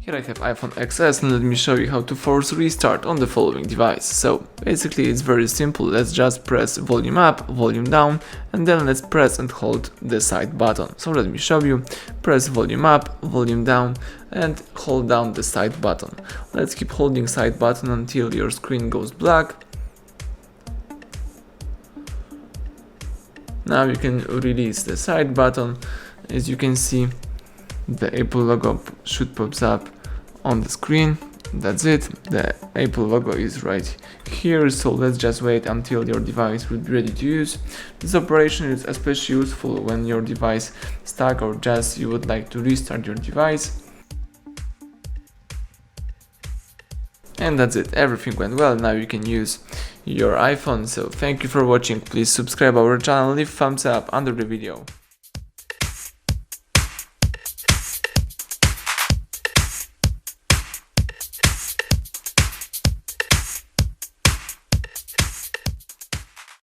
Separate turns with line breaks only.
Here I have iPhone XS and let me show you how to force restart on the following device. So basically it's very simple. Let's just press volume up, volume down, and then let's press and hold the side button. So let me show you. Press volume up, volume down, and hold down the side button. Let's keep holding side button until your screen goes black. Now you can release the side button. As you can see, the Apple logo should pop up on the screen. That's it. The Apple logo is right here, so let's just wait until your device will be ready to use. This operation is especially useful when your device is stuck or just you would like to restart your device. And that's it. Everything went well. Now you can use your iPhone. So thank you for watching. Please subscribe our channel, leave thumbs up under the video.